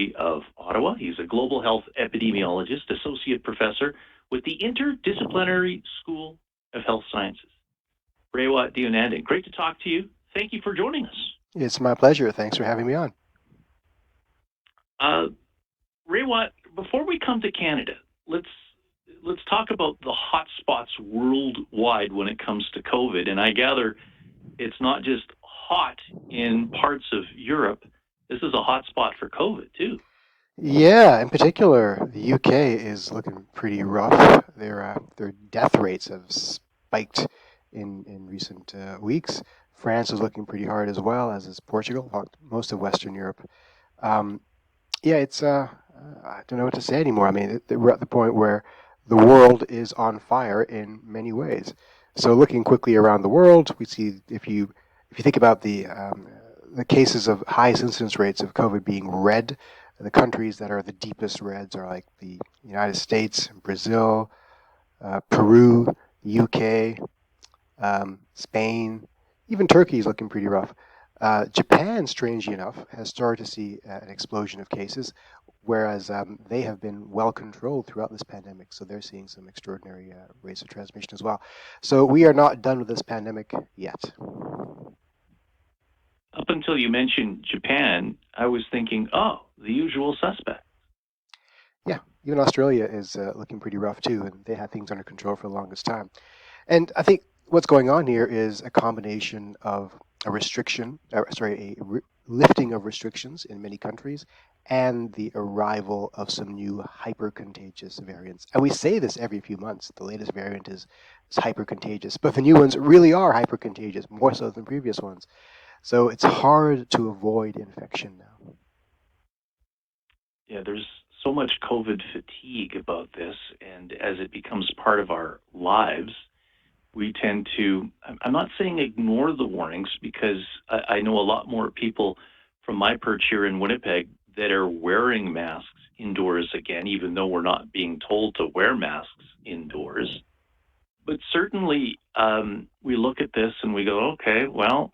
University of Ottawa. He's a global health epidemiologist, associate professor with the Interdisciplinary School of Health Sciences. Raywat Deonandan, great to talk to you. Thank you for joining us. It's my pleasure. Thanks for having me on. Uh, Raywat, before we come to Canada, let's talk about the hot spots worldwide when it comes to COVID. And I gather it's not just hot in parts of Europe. This is a hot spot for COVID too. Yeah, in particular, the UK is looking pretty rough. Their death rates have spiked in recent weeks. France is looking pretty hard as well, as is Portugal, most of Western Europe. Um, yeah, it's I don't know what to say anymore. I mean, we're at the point where the world is on fire in many ways. So looking quickly around the world, we see if you think about the cases of highest incidence rates of COVID being red, the countries that are the deepest reds are like the United States, Brazil, Peru, UK, Spain, even Turkey is looking pretty rough. Japan, strangely enough, has started to see an explosion of cases, whereas they have been well controlled throughout this pandemic. So they're seeing some extraordinary rates of transmission as well. So we are not done with this pandemic yet. Up until you mentioned Japan, I was thinking, oh, the usual suspect. Yeah, even Australia is looking pretty rough too, and they had things under control for the longest time. And I think what's going on here is a combination of a lifting of restrictions in many countries, and the arrival of some new hyper-contagious variants. And we say this every few months. The latest variant is hyper-contagious, but the new ones really are hyper-contagious, more so than previous ones. So it's hard to avoid infection now. Yeah, there's so much COVID fatigue about this, and as it becomes part of our lives, we tend to, I'm not saying ignore the warnings, because I know a lot more people from my perch here in Winnipeg that are wearing masks indoors again, even though we're not being told to wear masks indoors. But certainly, we look at this and we go, okay, well,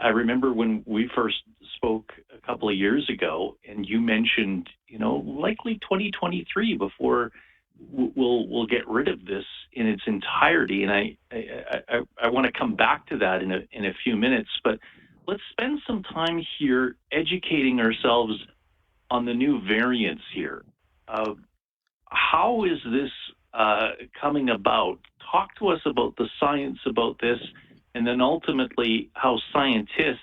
I remember when we first spoke a couple of years ago, and you mentioned, likely 2023 before we'll get rid of this in its entirety. And I want to come back to that in a few minutes, but let's spend some time here educating ourselves on the new variants here. How is this coming about? Talk to us about the science about this, and then ultimately how scientists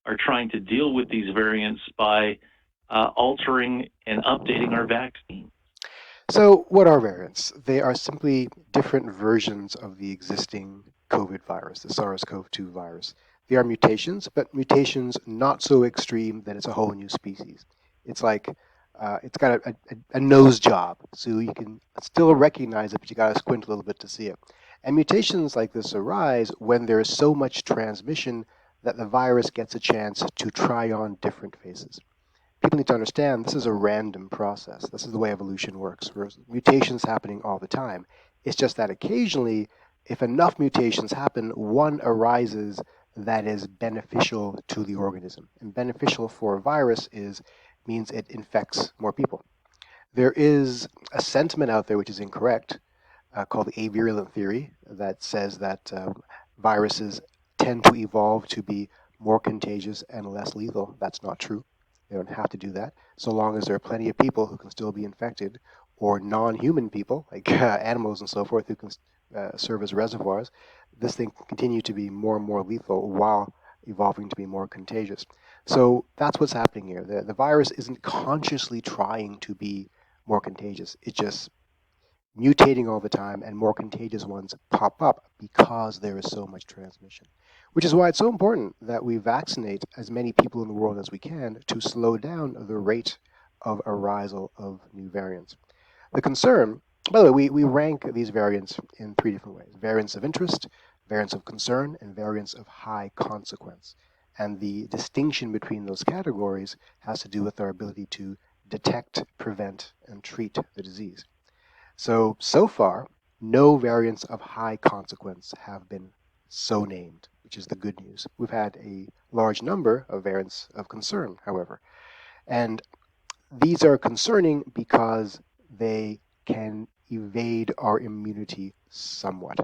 are trying to deal with these variants by altering and updating our vaccine. So, what are variants? They are simply different versions of the existing COVID virus, the SARS-CoV-2 virus. They are mutations, but mutations not so extreme that it's a whole new species. It's like it's got a nose job, so you can still recognize it, but you got to squint a little bit to see it. And mutations like this arise when there is so much transmission that the virus gets a chance to try on different faces. People need to understand this is a random process. This is the way evolution works. There's mutations happening all the time. It's just that occasionally, if enough mutations happen, one arises that is beneficial to the organism. And beneficial for a virus means it infects more people. There is a sentiment out there which is incorrect, called the avirulent theory, that says that viruses tend to evolve to be more contagious and less lethal. That's not true. They don't have to do that, so long as there are plenty of people who can still be infected, or non-human people, like animals and so forth, who can serve as reservoirs. This thing can continue to be more and more lethal while evolving to be more contagious. So that's what's happening here. The virus isn't consciously trying to be more contagious. It's just mutating all the time, and more contagious ones pop up because there is so much transmission. Which is why it's so important that we vaccinate as many people in the world as we can to slow down the rate of arisal of new variants. The concern, by the way, we rank these variants in three different ways: variants of interest, variants of concern, and variants of high consequence. And the distinction between those categories has to do with our ability to detect, prevent, and treat the disease. So far, no variants of high consequence have been so named, which is the good news. We've had a large number of variants of concern, however. And these are concerning because they can evade our immunity somewhat.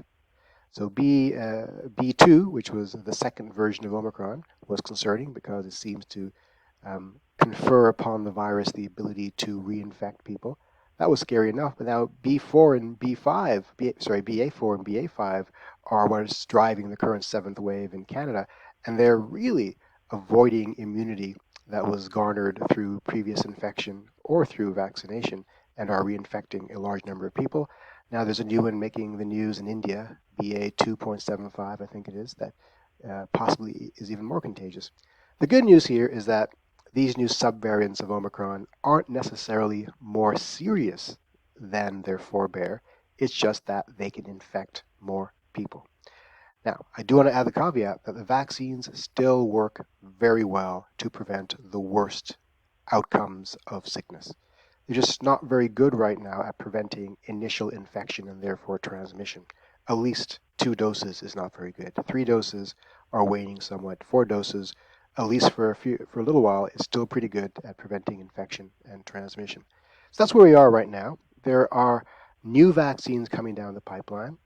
So B2, which was the second version of Omicron, was concerning because it seems to confer upon the virus the ability to reinfect people. That was scary enough, but now B4 and B5, BA4 and BA5 are what's driving the current seventh wave in Canada, and they're really avoiding immunity that was garnered through previous infection or through vaccination and are reinfecting a large number of people. Now there's a new one making the news in India, BA 2.75, I think it is, that possibly is even more contagious. The good news here is that these new subvariants of Omicron aren't necessarily more serious than their forebear. It's just that they can infect more people. Now, I do want to add the caveat that the vaccines still work very well to prevent the worst outcomes of sickness. They're just not very good right now at preventing initial infection and therefore transmission. At least 2 doses is not very good. 3 doses are waning somewhat. 4 doses, at least for a little while, is still pretty good at preventing infection and transmission. So that's where we are right now. There are new vaccines coming down the pipeline.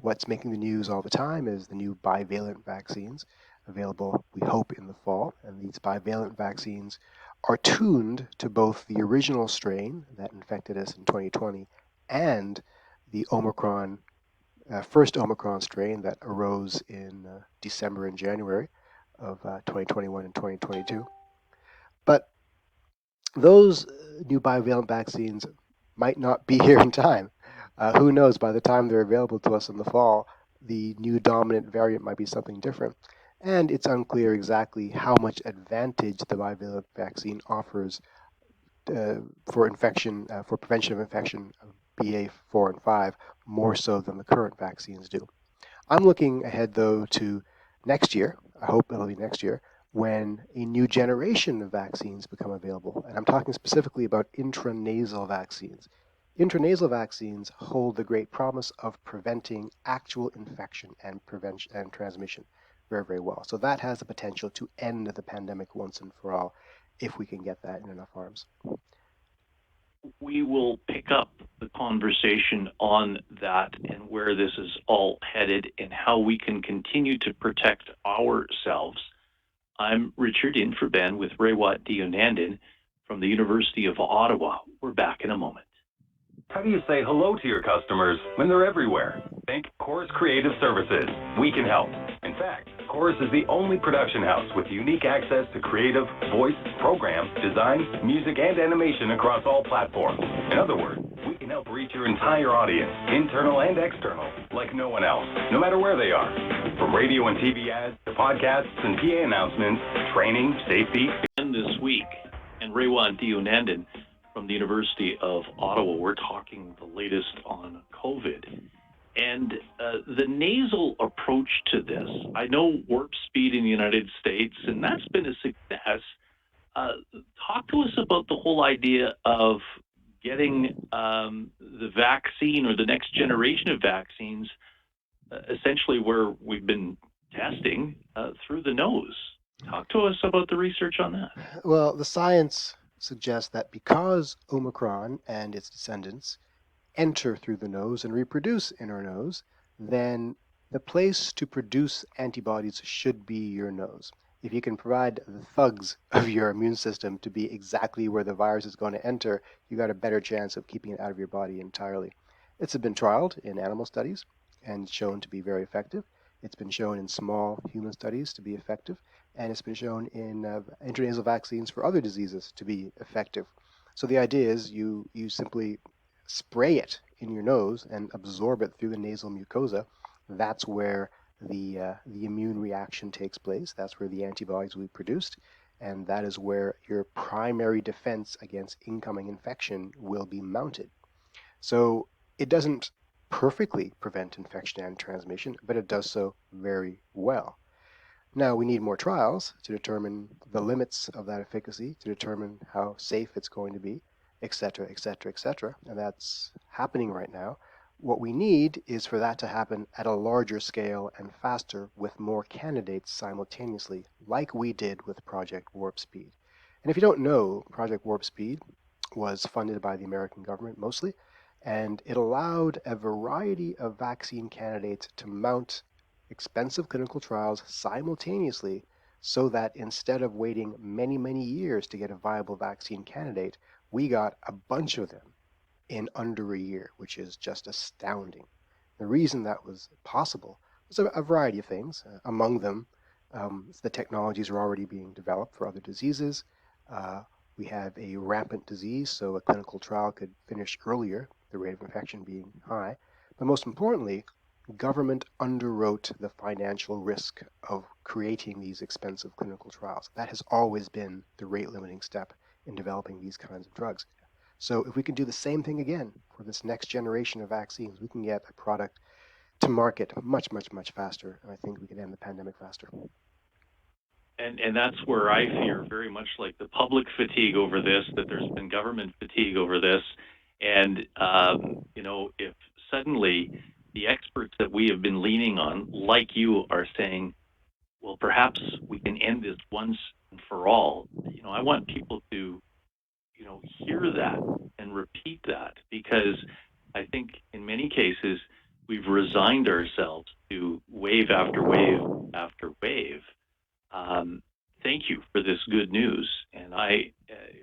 What's making the news all the time is the new bivalent vaccines available, we hope, in the fall. And these bivalent vaccines are tuned to both the original strain that infected us in 2020 and the first Omicron strain that arose in December and January of 2021 and 2022. But those new bivalent vaccines might not be here in time. Who knows, by the time they're available to us in the fall, the new dominant variant might be something different. And it's unclear exactly how much advantage the bivalent vaccine offers for prevention of infection of BA4 and 5, more so than the current vaccines do. I'm looking ahead, though, to next year. I hope it'll be next year when a new generation of vaccines become available. And I'm talking specifically about intranasal vaccines. Intranasal vaccines hold the great promise of preventing actual infection and prevention and transmission very, very well. So that has the potential to end the pandemic once and for all if we can get that in enough arms. We will pick up the conversation on that and where this is all headed and how we can continue to protect ourselves. I'm Richard, in for Ben, with Raywat Deonandan from the University of Ottawa. We're back in a moment. How do you say hello to your customers when they're everywhere? Think CORUS Creative Services. We can help. In fact, CORUS is the only production house with unique access to creative, voice, program, design, music, and animation across all platforms. In other words, we can help reach your entire audience, internal and external, like no one else, no matter where they are. From radio and TV ads to podcasts and PA announcements, training, safety. And this week, and Raywat Deonandan from the University of Ottawa, we're talking the latest on COVID. And the nasal approach to this, I know Warp Speed in the United States, and that's been a success. Talk to us about the whole idea of getting the vaccine or the next generation of vaccines, essentially where we've been testing through the nose. Talk to us about the research on that. Well, the science suggests that because Omicron and its descendants enter through the nose and reproduce in our nose, then the place to produce antibodies should be your nose. If you can provide the thugs of your immune system to be exactly where the virus is going to enter, you got a better chance of keeping it out of your body entirely. It's been trialed in animal studies and shown to be very effective. It's been shown in small human studies to be effective, and it's been shown in intranasal vaccines for other diseases to be effective. So the idea is you simply spray it in your nose and absorb it through the nasal mucosa. That's where the immune reaction takes place. That's where the antibodies will be produced, and that is where your primary defense against incoming infection will be mounted. So it doesn't perfectly prevent infection and transmission, but it does so very well. Now we need more trials to determine the limits of that efficacy, to determine how safe it's going to be, etc., etc., etc. And that's happening right now. What we need is for that to happen at a larger scale and faster with more candidates simultaneously, like we did with Project Warp Speed. And if you don't know, Project Warp Speed was funded by the American government mostly, and it allowed a variety of vaccine candidates to mount expensive clinical trials simultaneously so that instead of waiting many, many years to get a viable vaccine candidate, we got a bunch of them in under a year, which is just astounding. The reason that was possible was a variety of things. Among them, the technologies are already being developed for other diseases. Uh, we have a rampant disease, so a clinical trial could finish earlier, the rate of infection being high. But most importantly, government underwrote the financial risk of creating these expensive clinical trials. That has always been the rate limiting step in developing these kinds of drugs. So if we can do the same thing again for this next generation of vaccines, we can get a product to market much, much, much faster. And I think we can end the pandemic faster. And that's where I fear very much like the public fatigue over this, that there's been government fatigue over this. And, if suddenly the experts that we have been leaning on, like you, are saying, well, perhaps we can end this once and for all, I want people to, hear that and repeat that, because I think in many cases we've resigned ourselves to wave after wave after wave. um, Thank you for this good news. And I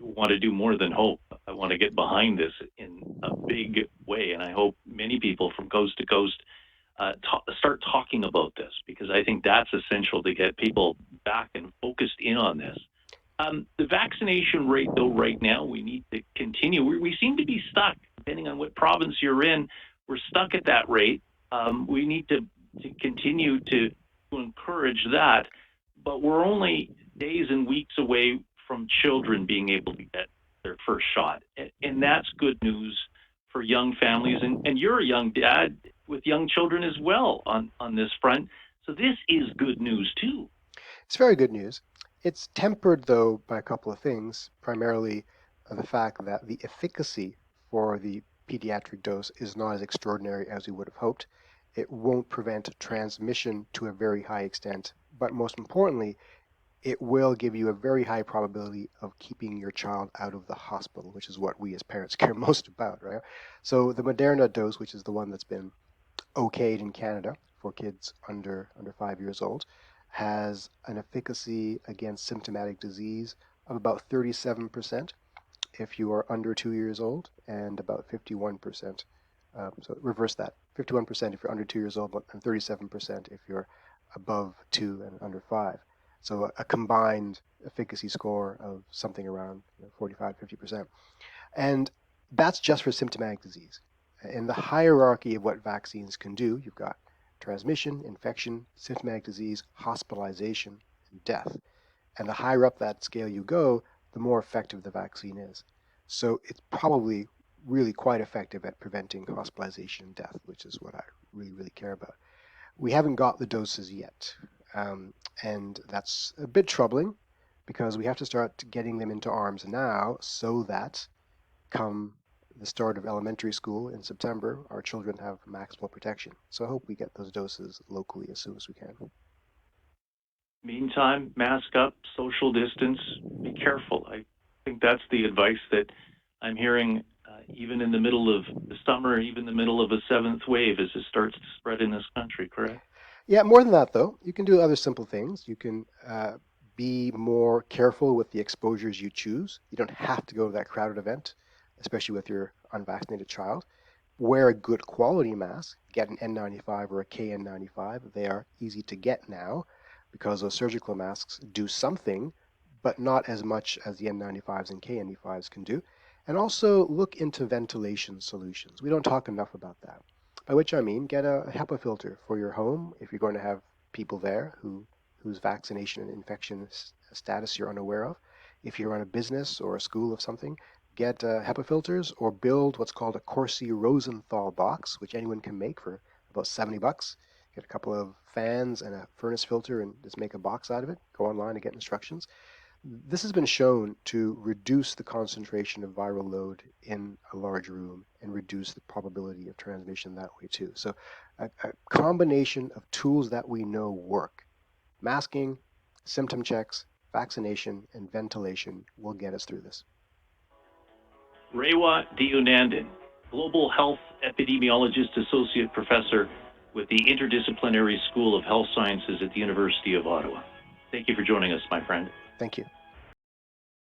want to do more than hope. I want to get behind this in a big way. And I hope many people from coast to coast start talking about this, because I think that's essential to get people back and focused in on this. The vaccination rate, though, right now, we need to continue. We seem to be stuck, depending on what province you're in. We're stuck at that rate. We need to continue to encourage that, but we're only days and weeks away from children being able to get their first shot. And that's good news for young families. And you're a young dad with young children as well on this front. So this is good news too. It's very good news. It's tempered, though, by a couple of things, primarily the fact that the efficacy for the pediatric dose is not as extraordinary as we would have hoped. It won't prevent transmission to a very high extent, but most importantly, it will give you a very high probability of keeping your child out of the hospital, which is what we as parents care most about, right? So the Moderna dose, which is the one that's been okayed in Canada for kids under 5 years old, has an efficacy against symptomatic disease of about 37% if you are under 2 years old, and about 51%. So reverse that: 51% if you're under 2 years old, and 37% if you're above 2 and under 5. So a combined efficacy score of something around 45, 50%. And that's just for symptomatic disease. In the hierarchy of what vaccines can do, you've got transmission, infection, symptomatic disease, hospitalization, and death. And the higher up that scale you go, the more effective the vaccine is. So it's probably really quite effective at preventing hospitalization and death, which is what I really, really care about. We haven't got the doses yet. And that's a bit troubling, because we have to start getting them into arms now, so that come the start of elementary school in September, our children have maximal protection. So I hope we get those doses locally as soon as we can. Meantime, mask up, social distance, be careful. I think that's the advice that I'm hearing, even in the middle of the summer, even in the middle of a seventh wave as it starts to spread in this country, correct? Yeah, more than that, though, you can do other simple things. You can be more careful with the exposures you choose. You don't have to go to that crowded event, especially with your unvaccinated child. Wear a good quality mask. Get an N95 or a KN95. They are easy to get now, because those surgical masks do something, but not as much as the N95s and KN95s can do. And also look into ventilation solutions. We don't talk enough about that. By which I mean, get a HEPA filter for your home if you're going to have people there whose vaccination and infection status you're unaware of. If you run a business or a school of something, get HEPA filters, or build what's called a Corsi Rosenthal box, which anyone can make for about $70. Get a couple of fans and a furnace filter and just make a box out of it. Go online and get instructions. This has been shown to reduce the concentration of viral load in a large room and reduce the probability of transmission that way too. So a combination of tools that we know work: masking, symptom checks, vaccination and ventilation will get us through this. Raywat Deonandan, Global Health Epidemiologist Associate Professor with the Interdisciplinary School of Health Sciences at the University of Ottawa. Thank you for joining us, my friend. Thank you.